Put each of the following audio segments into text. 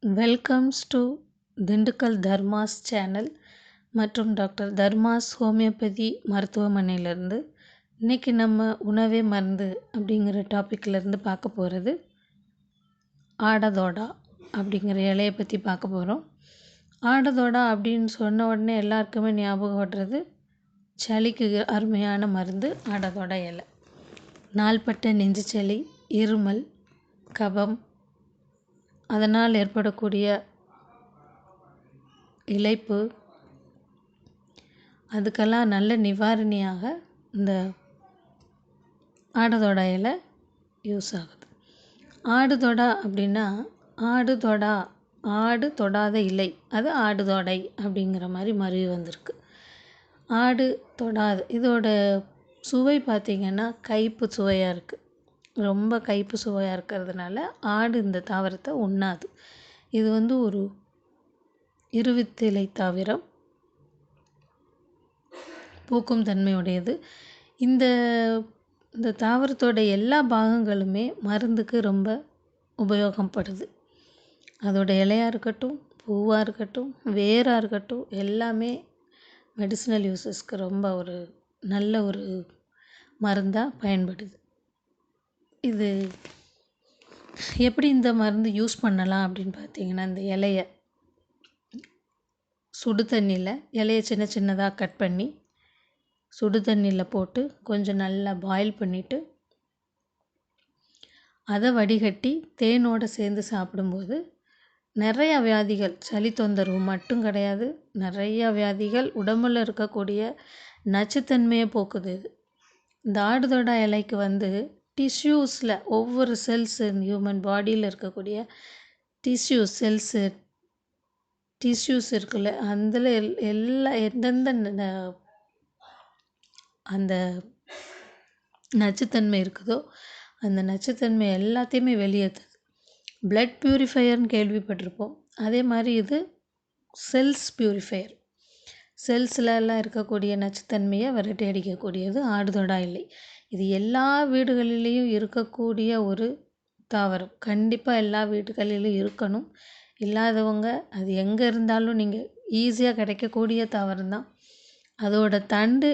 Welcomes to Dindigul தர்மாஸ் channel மற்றும் doctor தர்மாஸ் homeopathy மருத்துவமனையிலேருந்து இன்றைக்கி நம்ம உணவே மருந்து அப்படிங்கிற டாப்பிக்லேருந்து பார்க்க போகிறது ஆடதோடா அப்படிங்கிற இலையை பற்றி பார்க்க போகிறோம். ஆடதோடா அப்படின்னு சொன்ன உடனே எல்லாருக்குமே ஞாபகம் வர்றது சளிக்கு அருமையான மருந்து ஆடதோடா இலை. நாள்பட்ட நெஞ்சு சளி, இருமல், கபம், அதனால் ஏற்படக்கூடிய இளைப்பு, அதுக்கெல்லாம் நல்ல நிவாரணியாக இந்த ஆடதோடா இலை யூஸ் ஆகுது. ஆடுதொடா அப்படின்னா ஆடு தொடாத இலை, அது ஆடுதொடை அப்படிங்கிற மாதிரி மருவி வந்திருக்கு. ஆடு தொடாது, இதோட சுவை பார்த்திங்கன்னா கைப்பு சுவையாக இருக்குது. ரொம்ப கைப்பு சுவையாக இருக்கிறதுனால ஆடு இந்த தாவரத்தை உண்ணாது. இது ஒரு இருவித்திலை தாவரம், பூக்கும் தன்மையுடையது. இந்த இந்த தாவரத்தோட எல்லா பாகங்களுமே மருந்துக்கு ரொம்ப உபயோகப்படுது. அதோட இலையாக இருக்கட்டும், பூவாக இருக்கட்டும், வேராக இருக்கட்டும், எல்லாமே மெடிசினல் யூசஸ்க்கு ரொம்ப ஒரு நல்ல ஒரு மருந்தாக பயன்படுது. இது எப்படி இந்த மருந்து யூஸ் பண்ணலாம் அப்படின்னு பார்த்தீங்கன்னா, இந்த இலையை சுடு தண்ணியில் இலையை சின்ன சின்னதாக கட் பண்ணி சுடு தண்ணியில் போட்டு கொஞ்சம் நல்லா பாயில் பண்ணிவிட்டு அதை வடிகட்டி தேனோடு சேர்ந்து சாப்பிடும்போது நிறையா வியாதிகள், சளி தொந்தரவு மட்டும் கிடையாது, நிறையா வியாதிகள், உடம்பில் இருக்கக்கூடிய நச்சுத்தன்மையை போக்குது. இது இந்த ஆடுதொடா இலைக்கு டிஷ்யூஸில் ஒவ்வொரு செல்ஸு, ஹியூமன் பாடியில் இருக்கக்கூடிய டிஷ்யூஸ் இருக்குல்ல, அதில் எல்லா எந்தெந்த அந்த நச்சுத்தன்மை இருக்குதோ அந்த நச்சுத்தன்மை எல்லாத்தையுமே வெளியேற்றுது. பிளட் பியூரிஃபையர்னு கேள்விப்பட்டிருப்போம். அதே மாதிரி இது செல்ஸ் பியூரிஃபையர். செல்ஸ்லலாம் இருக்கக்கூடிய நச்சுத்தன்மையை விரட்டி அடிக்கக்கூடியது ஆடுதொடா இலை. இது எல்லா வீடுகளிலேயும் இருக்கக்கூடிய ஒரு தாவரம். கண்டிப்பாக எல்லா வீடுகளிலும் இருக்கணும். இல்லாதவங்க அது எங்கே இருந்தாலும் நீங்கள் ஈஸியாக கிடைக்கக்கூடிய தாவரம் தான். அதோட தண்டு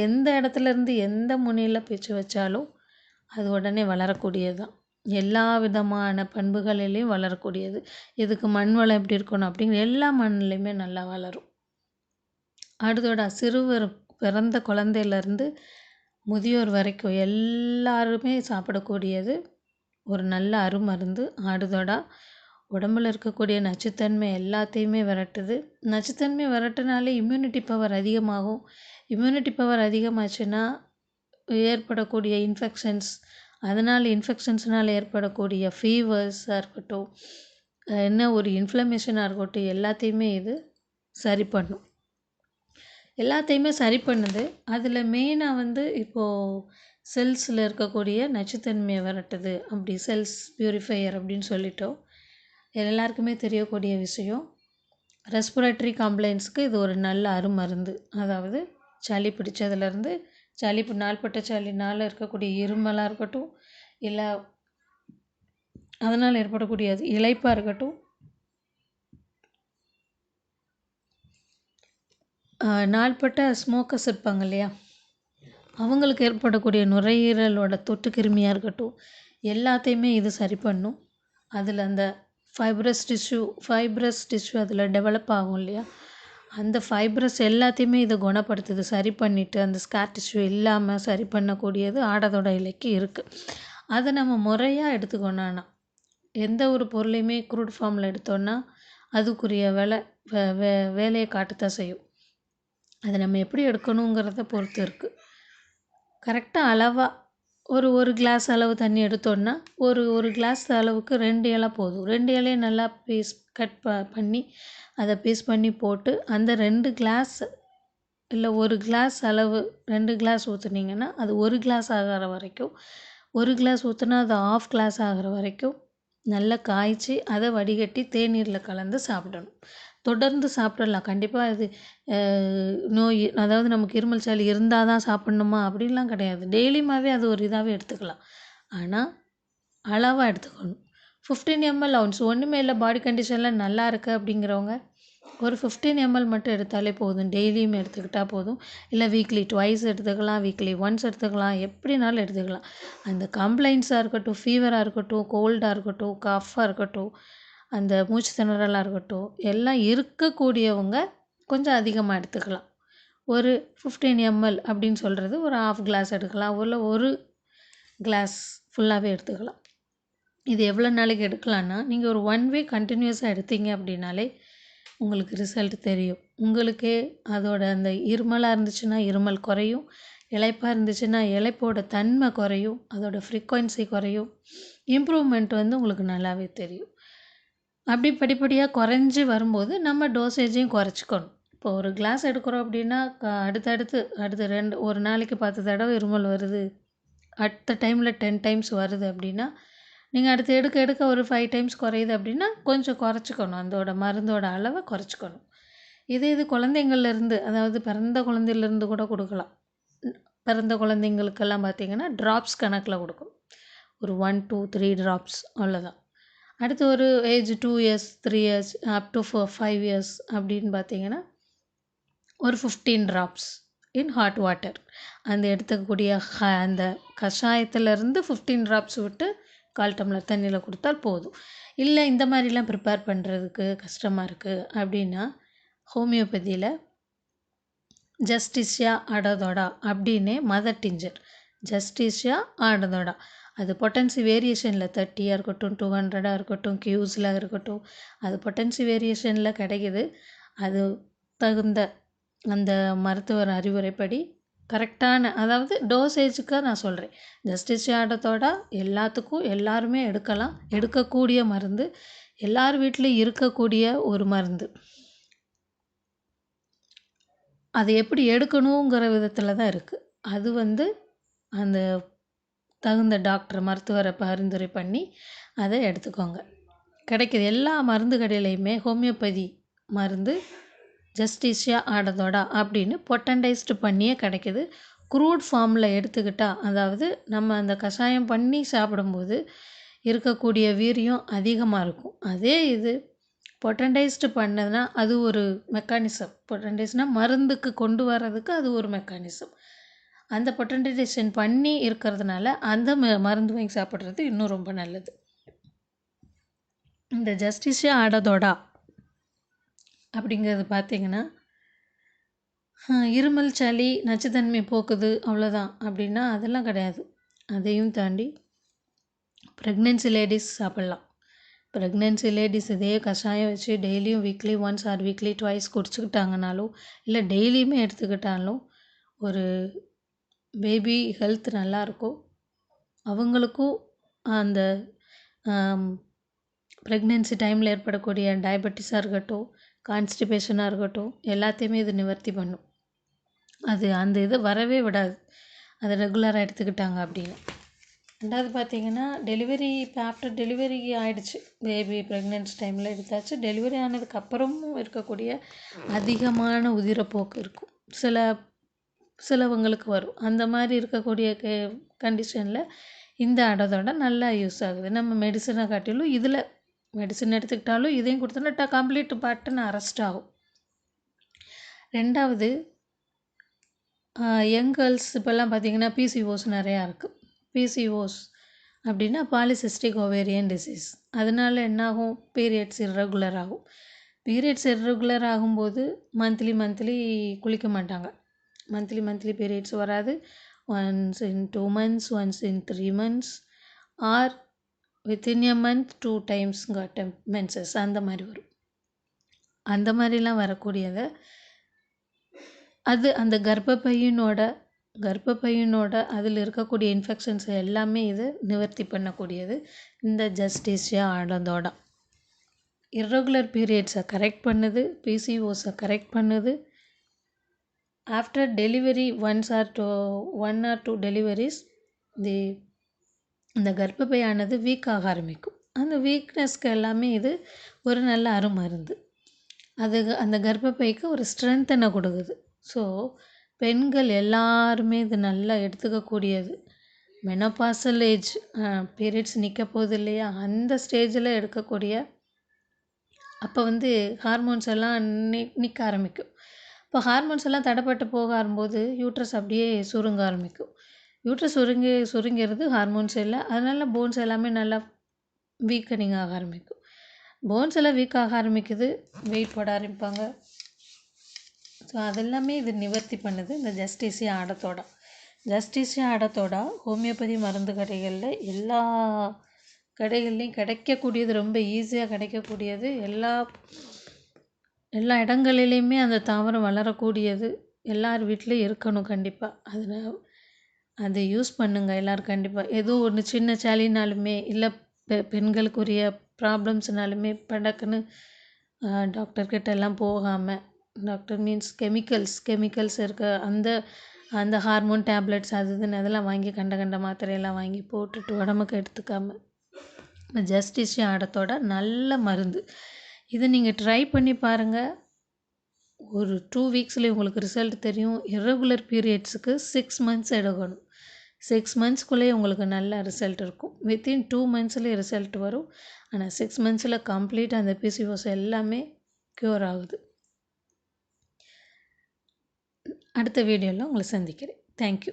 எந்த இடத்துலேருந்து எந்த முனையில் பிச்சு வச்சாலும் அது உடனே வளரக்கூடியது தான். எல்லா விதமான பண்புகளிலையும் வளரக்கூடியது. இதுக்கு மண் வளம் எப்படி இருக்கணும் அப்படிங்கிற எல்லா மண்ணிலையுமே நல்லா வளரும். ஆடுதொடா சிறுவர் பிறந்த குழந்தையிலேருந்து முதியோர் வரைக்கும் எல்லாருமே சாப்பிடக்கூடியது ஒரு நல்ல அருமருந்து ஆடுதொடா. உடம்பில் இருக்கக்கூடிய நச்சுத்தன்மை எல்லாத்தையுமே விரட்டுது. நச்சுத்தன்மை விரட்டுனாலே இம்யூனிட்டி பவர் அதிகமாகும். இம்யூனிட்டி பவர் அதிகமாச்சுன்னா ஏற்படக்கூடிய இன்ஃபெக்ஷன்ஸ், அதனால் இன்ஃபெக்ஷன்ஸ்னால் ஏற்படக்கூடிய ஃபீவர்ஸாக இருக்கட்டும், என்ன ஒரு இன்ஃப்ளமேஷனாக இருக்கட்டும், எல்லாத்தையுமே இது சரி பண்ணும். எல்லாத்தையுமே சரி பண்ணுது. அதில் மெயினாக இப்போது செல்ஸில் இருக்கக்கூடிய நச்சுத்தன்மையை விரட்டுது. அப்படி செல்ஸ் பியூரிஃபையர் அப்படின்னு சொல்லிட்டோம். எல்லாருக்குமே தெரியக்கூடிய விஷயம். ரெஸ்பிரேட்டரி கம்ப்ளைண்ட்ஸ்க்கு இது ஒரு நல்ல அருமருந்து. அதாவது சளி பிடிச்சதுலேருந்து, நாள்பட்ட சளினால் இருக்கக்கூடிய இருமலாக இருக்கட்டும், இல்லை அதனால் ஏற்படக்கூடிய இளைப்பாக இருக்கட்டும், நாள்பட்ட ஸ்மோக்கர்ஸ் இருப்பாங்க இல்லையா, அவங்களுக்கு ஏற்படக்கூடிய நுரையீரலோட தொற்று கிருமியாக இருக்கட்டும், எல்லாத்தையுமே இது சரி பண்ணும். அதில் அந்த ஃபைப்ரஸ் டிஷ்யூ அதில் டெவலப் ஆகும் இல்லையா, அந்த ஃபைப்ரஸ் எல்லாத்தையுமே இதை குணப்படுத்துது. சரி பண்ணிவிட்டு அந்த ஸ்கார் டிஷ்யூ இல்லாமல் சரி பண்ணக்கூடியது ஆடதொடா இலைக்கு இருக்குது. அதை நம்ம முறையாக எடுத்துக்கணும்னா, எந்த ஒரு பொருளையுமே க்ரூட் ஃபார்மில் எடுத்தோன்னா அதுக்குரிய வேலையை காட்டத்தான் செய்யும். அதை நம்ம எப்படி எடுக்கணுங்கிறத பொறுத்து இருக்குது. கரெக்டாக அளவாக ஒரு கிளாஸ் அளவு தண்ணி எடுத்தோன்னா ஒரு கிளாஸ் அளவுக்கு 2 இலை போதும். 2 இலையை நல்லா கட் பண்ணி அதை பீஸ் பண்ணி போட்டு அந்த 2 கிளாஸ் இல்லை 1 கிளாஸ் அளவு 2 கிளாஸ் ஊற்றுனீங்கன்னா அது 1 கிளாஸ் ஆகிற வரைக்கும், 1 கிளாஸ் ஊற்றுனா அது 1/2 கிளாஸ் ஆகிற வரைக்கும் நல்லா காய்ச்சி அதை வடிகட்டி தேநீரில் கலந்து சாப்பிடணும். தொடர்ந்து சாப்பிடலாம். கண்டிப்பாக இது நோய், அதாவது நமக்கு இருமல் சளி இருந்தால் தான் சாப்பிட்ணுமா அப்படின்லாம் கிடையாது. டெய்லியுமாவே அது ஒரு இதாகவே எடுத்துக்கலாம். ஆனால் அளவாக எடுத்துக்கணும். 15 ml ounce ஒன்றுமே இல்லை, பாடி கண்டிஷனில் நல்லா இருக்குது அப்படிங்கிறவங்க ஒரு 15 ml மட்டும் எடுத்தாலே போதும். டெய்லியும் எடுத்துக்கிட்டால் போதும். இல்லை வீக்லி ட்வைஸ் எடுத்துக்கலாம், வீக்லி ஒன்ஸ் எடுத்துக்கலாம், எப்படினாலும் எடுத்துக்கலாம். அந்த கம்ப்ளைண்ட்ஸாக இருக்கட்டும், ஃபீவராக இருக்கட்டும், கோல்டாக இருக்கட்டும், கஃப்பாக இருக்கட்டும், அந்த மூச்சு திணறலாக இருக்கட்டும், எல்லாம் இருக்கக்கூடியவங்க கொஞ்சம் அதிகமாக எடுத்துக்கலாம். ஒரு 15 ml அப்படின்னு சொல்கிறது ஒரு ½ கிளாஸ் எடுக்கலாம், இல்லை ஒரு கிளாஸ் ஃபுல்லாகவே எடுத்துக்கலாம். இது எவ்வளோ நாளைக்கு எடுக்கலான்னா, நீங்கள் ஒரு 1 வீக் கண்டினியூஸாக எடுத்தீங்க அப்படின்னாலே உங்களுக்கு ரிசல்ட் தெரியும். உங்களுக்கே அதோட அந்த இருமலாக இருந்துச்சுன்னா இருமல் குறையும், இளைப்பாக இருந்துச்சுன்னா இளைப்போட தன்மை குறையும், அதோட ஃப்ரீக்வன்சி குறையும், இம்ப்ரூவ்மெண்ட் உங்களுக்கு நல்லாவே தெரியும். அப்படி படிப்படியாக குறைஞ்சி வரும்போது நம்ம டோசேஜையும் குறைச்சிக்கணும். இப்போ ஒரு கிளாஸ் எடுக்கிறோம் அப்படின்னா அடுத்து ஒரு நாளைக்கு 10 தடவை இருமல் வருது, அடுத்த டைமில் 10 டைம்ஸ் வருது அப்படின்னா, நீங்கள் அடுத்து எடுக்க ஒரு 5 டைம்ஸ் குறையுது அப்படின்னா கொஞ்சம் குறைச்சிக்கணும், அதோட மருந்தோட அளவை குறைச்சிக்கணும். இது குழந்தைங்கள்லேருந்து, அதாவது பிறந்த குழந்தையிலேருந்து கூட கொடுக்கலாம். பிறந்த குழந்தைங்களுக்கெல்லாம் பார்த்திங்கன்னா ட்ராப்ஸ் கணக்கில் கொடுக்கும். ஒரு 1 2 3 ட்ராப்ஸ் அவ்வளோதான். அடுத்து ஒரு age 2 years 3 years up to 5 years அப்படின்னு பார்த்திங்கன்னா ஒரு 15 ட்ராப்ஸ் இன் ஹாட் வாட்டர். அந்த எடுத்துக்கக்கூடிய அந்த கஷாயத்துலேருந்து 15 ட்ராப்ஸ் விட்டு 1/4 டம்ளர் தண்ணியில் கொடுத்தால் போதும். இல்லை இந்த மாதிரிலாம் ப்ரிப்பேர் பண்ணுறதுக்கு கஷ்டமாக இருக்குது அப்படின்னா, ஹோமியோபதியில் ஜஸ்டிஷியா அடதோடா அப்படின்னே மதர் டிஞ்சர், ஜஸ்டிஷியா அடதோடா, அது பொட்டன்சி வேரியேஷனில் 30 இருக்கட்டும், 200 இருக்கட்டும், கியூஸில் இருக்கட்டும், அது பொட்டன்சி வேரியேஷனில் கிடைக்கிது. அது தகுந்த அந்த மருத்துவர் அறிவுரைப்படி கரெக்டான, அதாவது டோசேஜுக்கு நான் சொல்கிறேன். ஜஸ்டிஷியா அடதோடா எல்லாத்துக்கும் எல்லாருமே எடுக்கலாம், எடுக்கக்கூடிய மருந்து, எல்லார் வீட்லேயும் இருக்கக்கூடிய ஒரு மருந்து. அது எப்படி எடுக்கணுங்கிற விதத்தில் தான் இருக்குது. அது அந்த தகுந்த டாக்டர் மருத்துவரை பரிந்துரை பண்ணி அதை எடுத்துக்கோங்க. கிடைக்கிது எல்லா மருந்து கடையிலையுமே ஹோமியோபதி மருந்து ஜஸ்டிஷியா அடதோடா அப்படின்னு பொட்டன்டைஸ்டு பண்ணியே கிடைக்கிது. க்ரூட் ஃபார்மில் எடுத்துக்கிட்டால், அதாவது நம்ம அந்த கஷாயம் பண்ணி சாப்பிடும்போது இருக்கக்கூடிய வீரியம் அதிகமாக இருக்கும். அதே இது பொட்டன்டைஸ்டு பண்ணதுன்னா அது ஒரு மெக்கானிசம். பொட்டன்டைஸ்னால் மருந்துக்கு கொண்டு வர்றதுக்கு அது ஒரு மெக்கானிசம். அந்த பொட்டன்டைசேஷன் பண்ணி இருக்கிறதுனால அந்த மருந்து வாங்கி சாப்பிட்றது இன்னும் ரொம்ப நல்லது. இந்த ஜஸ்டிஷியா அடதோடா அப்படிங்கிறது பார்த்திங்கன்னா, இருமல் சளி நச்சுத்தன்மை போக்குது அவ்வளோதான் அப்படின்னா அதெல்லாம் கிடையாது. அதையும் தாண்டி ப்ரெக்னென்சி லேடிஸ் சாப்பிட்லாம். ப்ரெக்னென்சி லேடிஸ் இதே கஷாயம் வச்சு டெய்லியும் weekly once or weekly twice குடிச்சுக்கிட்டாங்கனாலும், இல்லை டெய்லியுமே எடுத்துக்கிட்டாலும் ஒரு பேபி ஹெல்த் நல்லாயிருக்கும். அவங்களுக்கும் அந்த ப்ரெக்னென்சி டைமில் ஏற்படக்கூடிய டயபெட்டிஸாக இருக்கட்டும், கான்ஸ்டிபேஷனாக இருக்கட்டும், எல்லாத்தையுமே இது நிவர்த்தி பண்ணும். அது அந்த இதை வரவே விடாது, அதை ரெகுலராக எடுத்துக்கிட்டாங்க அப்படின்னு. ரெண்டாவது பார்த்திங்கன்னா, டெலிவரி இப்போ ஆஃப்டர் டெலிவரி ஆகிடுச்சு, பேபி ப்ரெக்னென்சி டைமில் எடுத்தாச்சு, டெலிவரி ஆனதுக்கப்புறமும் இருக்கக்கூடிய அதிகமான உதிரப்போக்கு இருக்கும், சிலவங்களுக்கு வரும். அந்த மாதிரி இருக்கக்கூடிய கண்டிஷனில் இந்த அடதோட நல்லா யூஸ் ஆகுது. நம்ம மெடிசனை காட்டிலும் இதில் மெடிசன் எடுத்துக்கிட்டாலும் இதையும் கொடுத்தோன்னா கம்ப்ளீட் பட்டன் அரெஸ்ட் ஆகும். ரெண்டாவது, யங் கேர்ள்ஸ் இப்போல்லாம் பார்த்திங்கன்னா பிசிஓஸ் நிறையா இருக்குது. பிசிஓஸ் அப்படின்னா பாலிசிஸ்டிக் ஓவேரியன் டிசீஸ். அதனால என்னாகும், பீரியட்ஸ் இர்ரெகுலர் ஆகும். பீரியட்ஸ் இர்ரெகுலர் ஆகும்போது மந்த்லி குளிக்க மாட்டாங்க. மந்த்லி பீரியட்ஸ் வராது. Once in 2 months, once in 3 months, or within a month 2 times menses அந்த மாதிரி வரும். அந்த மாதிரிலாம் வரக்கூடியதை அது அந்த கர்ப்பப்பையினோட அதில் இருக்கக்கூடிய இன்ஃபெக்ஷன்ஸ் எல்லாமே இது நிவர்த்தி பண்ணக்கூடியது இந்த ஜஸ்டிஷியா அடதோடா. இர்ரெகுலர் பீரியட்ஸை கரெக்ட் பண்ணுது, பிசிஓஸை கரெக்ட் பண்ணுது. ஆஃப்டர் டெலிவரி 1 or 2 டெலிவரிஸ் இந்த கர்ப்பப்பையானது வீக்காக ஆரம்பிக்கும். அந்த வீக்னஸ்க்கு எல்லாமே இது ஒரு நல்ல அருமருந்து. அது அந்த கர்ப்பப்பைக்கு ஒரு ஸ்ட்ரென்த்தனை கொடுக்குது. ஸோ பெண்கள் எல்லாருமே இது நல்லா எடுத்துக்கக்கூடியது. மெனோபாசல் ஏஜ் பீரியட்ஸ் நிற்க போகுது இல்லையா, அந்த ஸ்டேஜில் எடுக்கக்கூடிய அப்போ வந்து ஹார்மோன்ஸ் எல்லாம் நிற்க ஆரம்பிக்கும். இப்போ ஹார்மோன்ஸ் எல்லாம் தடைப்பட்டு போக ஆரம்போது யூட்ரஸ் அப்படியே சுருங்க ஆரம்பிக்கும். யூட்ரஸ் சுருங்கிறது ஹார்மோன்ஸ் இல்லை, அதனால போன்ஸ் எல்லாமே நல்லா வீக்கனிங் ஆக ஆரம்பிக்கும். போன்ஸ் எல்லாம் வீக் ஆக ஆரம்பிக்குது, வெயிட் போட ஆரம்பிப்பாங்க. ஸோ அதெல்லாமே இது நிவர்த்தி பண்ணுது இந்த ஜஸ்டிசியா ஆடத்தோடா. ஜஸ்டிசியா ஆடத்தோடா ஹோமியோபதி மருந்து கடைகளில் எல்லா கடைகள்லையும் கிடைக்கக்கூடியது, ரொம்ப ஈஸியாக கிடைக்கக்கூடியது. எல்லா இடங்களிலையுமே அந்த தாவரம் வளரக்கூடியது. எல்லார் வீட்லேயும் இருக்கணும் கண்டிப்பாக. அதை யூஸ் பண்ணுங்கள் எல்லோரும் கண்டிப்பாக. ஏதோ ஒன்று சின்ன சளினாலுமே இல்லை பெண்களுக்குரிய ப்ராப்ளம்ஸ்னாலுமே படக்குன்னு டாக்டர்கிட்ட எல்லாம் போகாமல், டாக்டர் மீன்ஸ் கெமிக்கல்ஸ் இருக்க அந்த ஹார்மோன் டேப்லெட்ஸ் அது இதுன்னு அதெல்லாம் வாங்கி கண்ட மாத்திரையெல்லாம் வாங்கி போட்டுட்டு உடம்புக்கு எடுத்துக்காமல், ஜஸ்டிசியா ஆடத்தோட நல்ல மருந்து. இதை நீங்கள் ட்ரை பண்ணி பாருங்கள். ஒரு 2 வீக்ஸ்லேயே உங்களுக்கு ரிசல்ட் தெரியும். இர்ரெகுலர் பீரியட்ஸுக்கு 6 மந்த்ஸ் எடுக்கணும். 6 மந்த்ஸ்க்குள்ளேயே உங்களுக்கு நல்ல ரிசல்ட் இருக்கும். வித்தின் 2 மந்த்ஸ்லேயே ரிசல்ட் வரும். ஆனால் 6 மந்த்ஸில் கம்ப்ளீட்டாக அந்த பிசிஓஸ் எல்லாமே க்யூர் ஆகுது. அடுத்த வீடியோவில் உங்களை சந்திக்கிறேன். தேங்க்யூ.